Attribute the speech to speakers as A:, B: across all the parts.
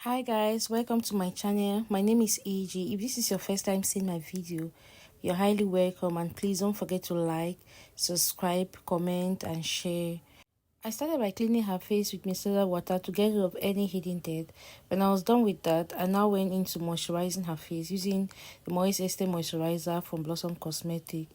A: Hi guys, welcome to my channel. My name is AG. If this is your first time seeing my video, you're highly welcome, and please don't forget to like, subscribe, comment and share. I started by cleaning her face with micellar water to get rid of any hidden dirt. When I was done with that, I now went into moisturizing her face using the Moist Estee moisturizer from Blossom Cosmetic.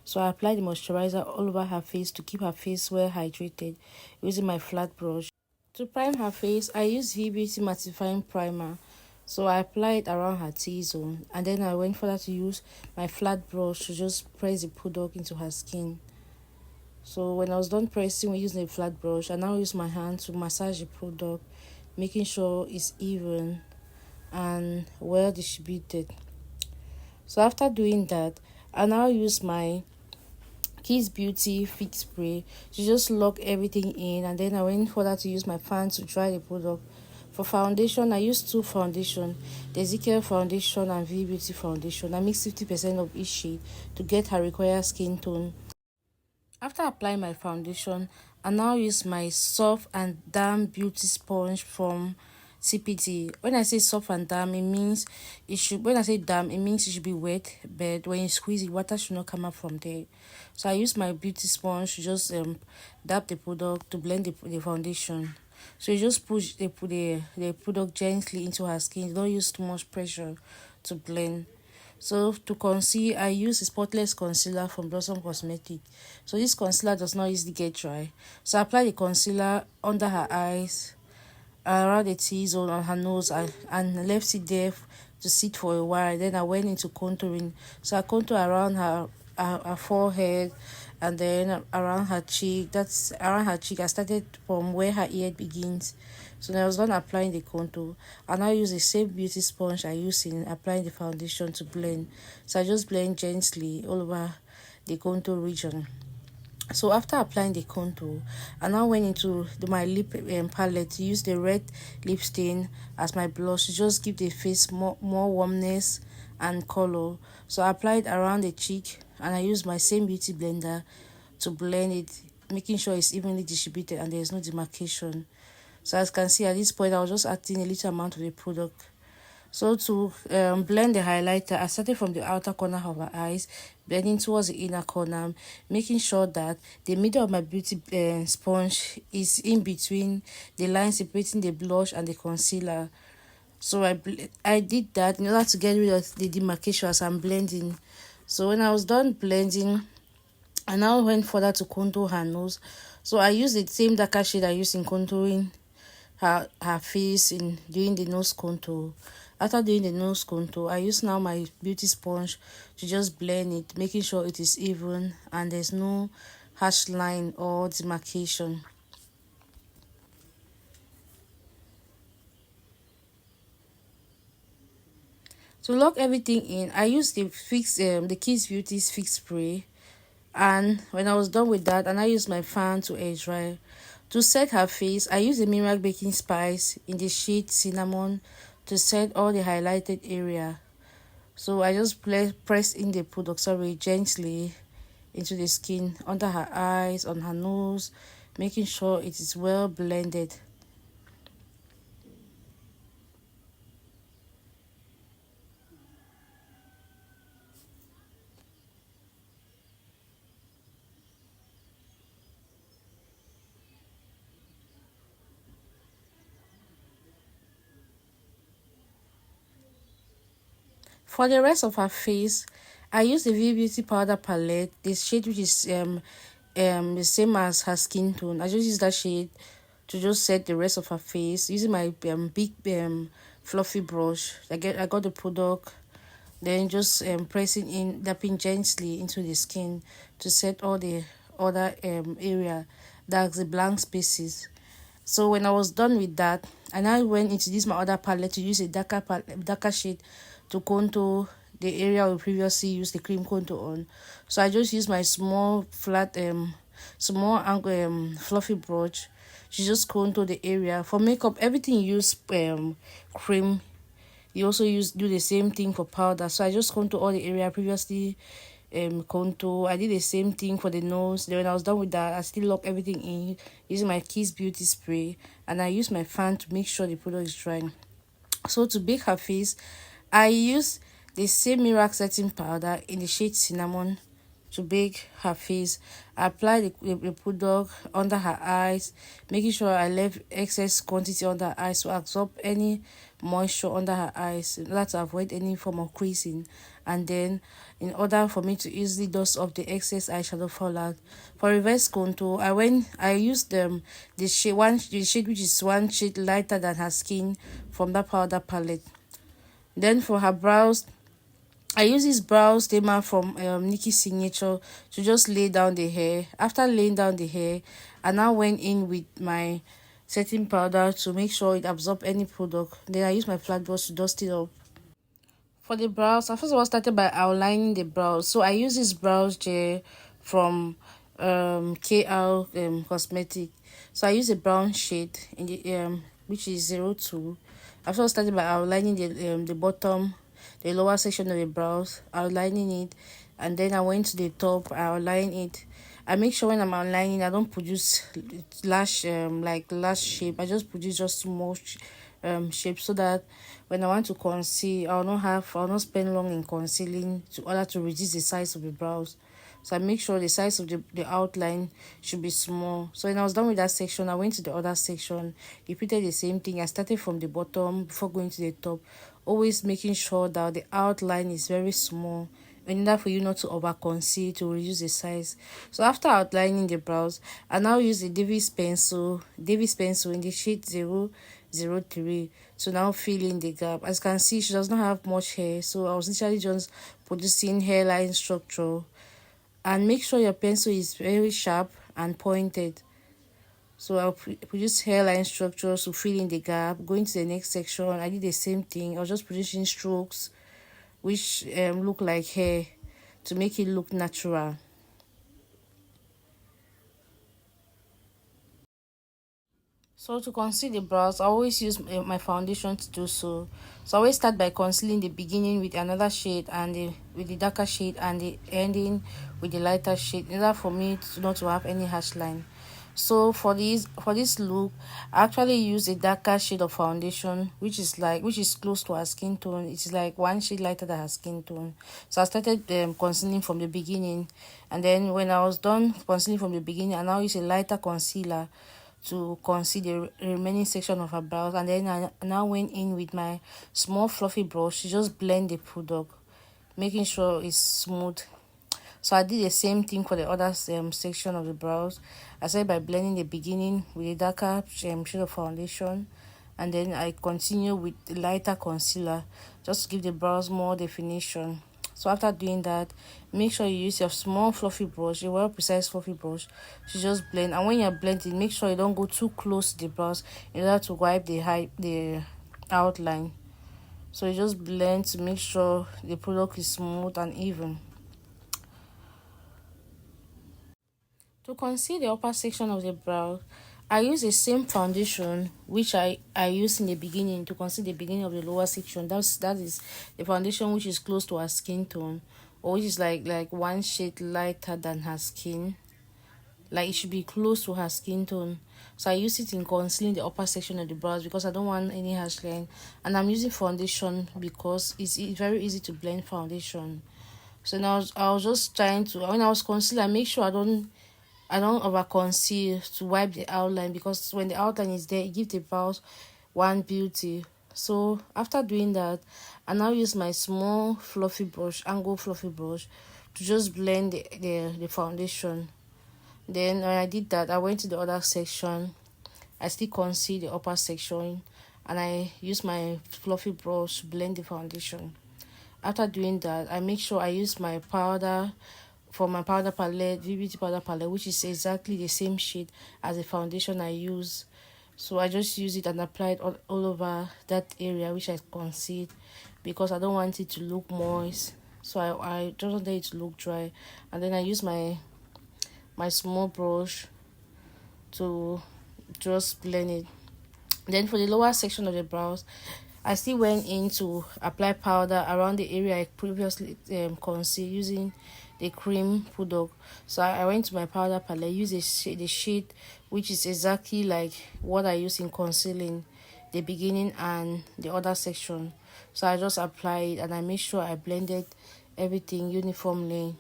A: So I applied the moisturizer all over her face to keep her face well hydrated using my flat brush. To prime her face, I used V-Beauty Mattifying Primer. So I applied it around her T-zone, and then I went further to use my flat brush to just press the product into her skin. So when I was done pressing with using a flat brush, I now use my hand to massage the product, making sure it's even and well distributed. So after doing that, I now use my Kiss Beauty Fix Spray to just lock everything in, and then I went further to use my fan to dry the product. For foundation, I used two foundation, the Ezekiel foundation and V Beauty foundation. I mix 50% of each shade to get her required skin tone. After applying my foundation, I now use my soft and damp beauty sponge from CPT. When I say soft and damp, it means it should. When I say damp, it means it should be wet, but when you squeeze it, water should not come out from there. So I use my beauty sponge to just dab the product to blend the foundation. So you just push the product gently into her skin. You don't use too much pressure to blend. So to conceal, I use a spotless concealer from Blossom Cosmetic. So this concealer does not easily get dry. So I apply the concealer under her eyes, around the T-zone, on her nose, and left it there to sit for a while. Then I went into contouring. So I contour around her forehead, and then around her cheek. That's around her cheek. I started from where her ear begins. So when I was done applying the contour, I now use the same beauty sponge I used in applying the foundation to blend. So I just blend gently all over the contour region. So after applying the contour, I now went into my lip palette to use the red lip stain as my blush to just give the face more warmness and color. So I applied around the cheek, and I used my same beauty blender to blend it, making sure it's evenly distributed and there's no demarcation. So as you can see, at this point I was just adding a little amount of the product. So to blend the highlighter, I started from the outer corner of her eyes, blending towards the inner corner, making sure that the middle of my beauty sponge is in between the line separating the blush and the concealer. So I did that in order to get rid of the demarcation as I'm blending. So when I was done blending, I now went further to contour her nose. So I used the same darker shade I used in contouring her face in doing the nose contour. After doing the nose contour, I use now my beauty sponge to just blend it, making sure it is even and there's no harsh line or demarcation. To lock everything in, I use the Kiss Beauty's Fix Spray, and when I was done with that, and I used my fan to air dry. To set her face, I use the merak baking spice in the shade cinnamon to set all the highlighted area. So I just press in the product, gently into the skin, under her eyes, on her nose, making sure it is well blended. For the rest of her face, I use the V Beauty powder palette, the shade which is the same as her skin tone. I just use that shade to just set the rest of her face using my big fluffy brush. I got the product, then just pressing in, dapping gently into the skin to set all the other area, that's the blank spaces. So when I was done with that, I now went into this my other palette to use a darker shade to contour the area we previously used the cream contour on. So I just use my small flat small angle fluffy brush to just contour the area. For makeup, everything you use cream, you also do the same thing for powder. So I just contour all the area previously contour. I did the same thing for the nose. Then when I was done with that, I still lock everything in using my Kiss Beauty spray, and I use my fan to make sure the product is drying. So to bake her face, I use the same merak setting powder in the shade cinnamon to bake her face. I apply the product under her eyes, making sure I left excess quantity under her eyes to absorb any moisture under her eyes in order to avoid any form of creasing. And then, in order for me to easily dust off the excess eyeshadow fallout. For reverse contour, I used the shade which is one shade lighter than her skin from that powder palette. Then for her brows, I use this brow steamer from Nikki's Signature to just lay down the hair. After laying down the hair, I now went in with my setting powder to make sure it absorb any product. Then I use my flat brush to dust it up. For the brows, I first of all started by outlining the brows. So I use this brows gel from KL Cosmetic. So I use a brown shade in the which is 02. I first started by outlining the bottom, the lower section of the brows, outlining it, and then I went to the top, I outline it. I make sure when I'm outlining, I don't produce lash shape. I just produce just small shape so that when I want to conceal, I'll not spend long in concealing to order to reduce the size of the brows. So I make sure the size of the outline should be small. So when I was done with that section, I went to the other section, repeated the same thing. I started from the bottom before going to the top, always making sure that the outline is very small in order for you not to over conceal to reduce the size. So after outlining the brows, I now use the Davis pencil in the shade 003 to now fill in the gap. As you can see, she does not have much hair, so I was literally just producing hairline structure. And make sure your pencil is very sharp and pointed. So I'll produce hairline structures to fill in the gap. Going to the next section, I did the same thing. I was just producing strokes which look like hair to make it look natural. So to conceal the brows, I always use my foundation to do so. So I always start by concealing the beginning with another shade and with the darker shade, and the ending with the lighter shade in order for me to not to have any harsh line. So for this look, I actually use a darker shade of foundation which is close to her skin tone. It is like one shade lighter than her skin tone. So I started concealing from the beginning, and then when I was done concealing from the beginning, I now use a lighter concealer to conceal the remaining section of her brows, and then I now went in with my small fluffy brush to just blend the product, making sure it's smooth. So I did the same thing for the other section of the brows. I started by blending the beginning with a darker shade of foundation, and then I continue with the lighter concealer just to give the brows more definition. So after doing that, make sure you use your small fluffy brush, a well precise fluffy brush, to just blend. And when you're blending, make sure you don't go too close to the brows in order to wipe the outline. So you just blend to make sure the product is smooth and even. To conceal the upper section of the brow, I use the same foundation which I used in the beginning to conceal the beginning of the lower section. That is the foundation which is close to her skin tone, or which is like one shade lighter than her skin. Like it should be close to her skin tone. So I use it in concealing the upper section of the brows because I don't want any harsh line. And I'm using foundation because it's very easy to blend foundation. So now I was just trying to, when I was concealing, I make sure I don't over conceal to wipe the outline, because when the outline is there, it gives the brows one beauty. So after doing that, I now use my small fluffy brush, angle fluffy brush, to just blend the foundation. Then when I did that, I went to the other section. I still conceal the upper section, and I use my fluffy brush to blend the foundation. After doing that, I make sure I use my powder for my powder palette, VBT powder palette, which is exactly the same shade as the foundation I use. So I just use it and apply it all over that area which I concealed, because I don't want it to look moist. So I don't want it to look dry. And then I use my small brush to just blend it. Then for the lower section of the brows, I still went in to apply powder around the area I previously concealed using the cream product. So I went to my powder palette, use the shade which is exactly like what I use in concealing the beginning and the other section. So I just applied and I made sure I blended everything uniformly.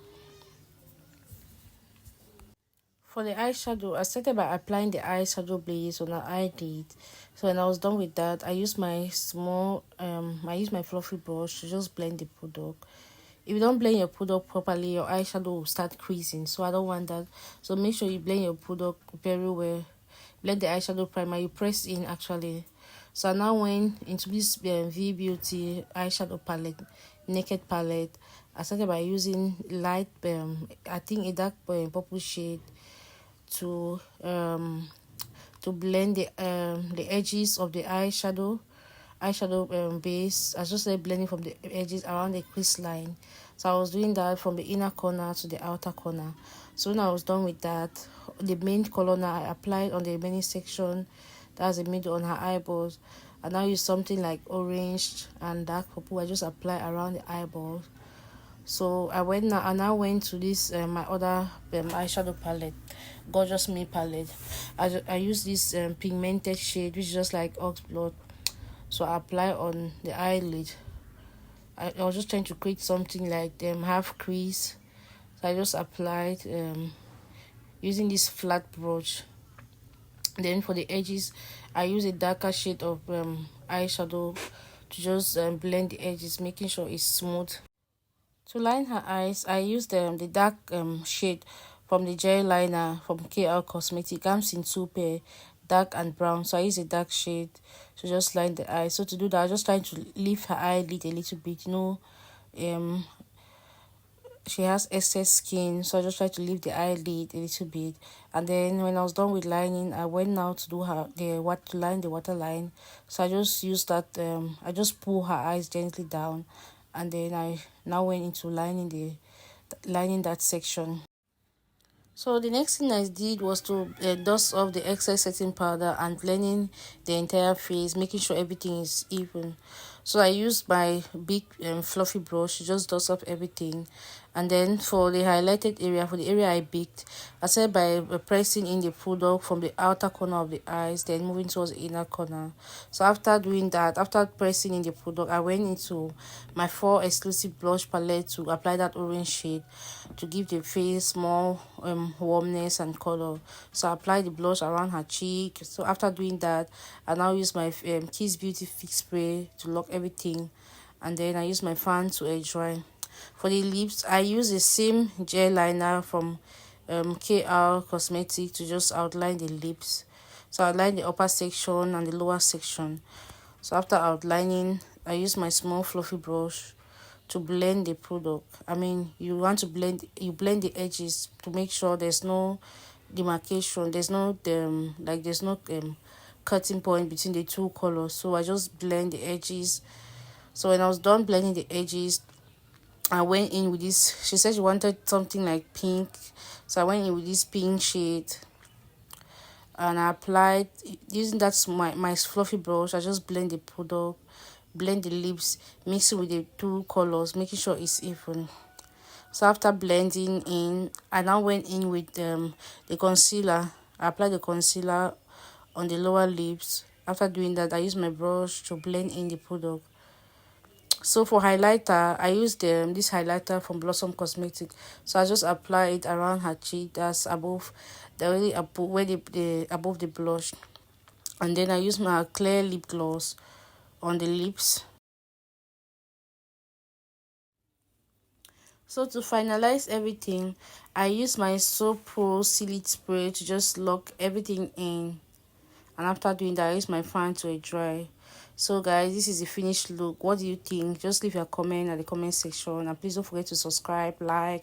A: For the eyeshadow, I started by applying the eyeshadow base on the eyelid. So when I was done with that, I used my fluffy brush to just blend the product. If you don't blend your product properly, your eyeshadow will start creasing. So I don't want that. So make sure you blend your product very well. Blend the eyeshadow primer. You press in actually. So I now went into this V Beauty eyeshadow palette, naked palette. I started by using light, I think a dark purple shade to blend the edges of the eyeshadow base. I just started blending from the edges around the crease line. So I was doing that from the inner corner to the outer corner. So when I was done with that, the main color now I applied on the remaining section. That's the middle on her eyebrows. I now use something like orange and dark purple. I just apply around the eyeballs. So I now went to this my other eyeshadow palette, Gorgeous Me palette. I use this pigmented shade, which is just like ox blood. So I apply on the eyelid. I was just trying to create something like half crease. So I just applied using this flat brush. Then for the edges, I use a darker shade of eyeshadow to just blend the edges, making sure it's smooth. To line her eyes, I used the dark shade from the gel liner from KL Cosmetic. It comes in two pair, dark and brown. So I use a dark shade to just line the eye. So to do that, I was just trying to lift her eyelid a little bit. She has excess skin, so I just tried to lift the eyelid a little bit. And then when I was done with lining, I went now to do to line the waterline. So I just used that. I just pull her eyes gently down, and then I now went into lining that section. So the next thing I did was to dust off the excess setting powder and blending the entire face, making sure everything is even. So I used my big fluffy brush to just dust off everything. And then for the highlighted area, for the area I baked, I started by pressing in the product from the outer corner of the eyes, then moving towards the inner corner. So after doing that, after pressing in the product, I went into my 4 exclusive blush palette to apply that orange shade to give the face more warmness and color. So I applied the blush around her cheek. So after doing that, I now use my Kiss Beauty Fix Spray to lock everything, and then I use my fan to air dry. For the lips, I use the same gel liner from KR Cosmetic to just outline the lips. So I outline the upper section and the lower section. So after outlining, I use my small fluffy brush to blend the product. You want to blend the edges to make sure there's no demarcation, there's no cutting point between the two colors. So I just blend the edges. So when I was done blending the edges, I went in with this. She said she wanted something like pink, so I went in with this pink shade, and I applied using my fluffy brush. I just blend the product, blend the lips, mix it with the two colors, making sure it's even. So after blending in, I now went in with the concealer. I applied the concealer on the lower lips. After doing that, I used my brush to blend in the product. So for highlighter, I used this highlighter from Blossom Cosmetic. So I just apply it around her cheek, that's above above the blush. And then I use my clear lip gloss on the lips. So to finalize everything, I use my So Pro Sealant Spray to just lock everything in. And after doing that, I use my fan to dry. So guys, this is the finished look. What do you think? Just leave your comment at the comment section, and please don't forget to subscribe, like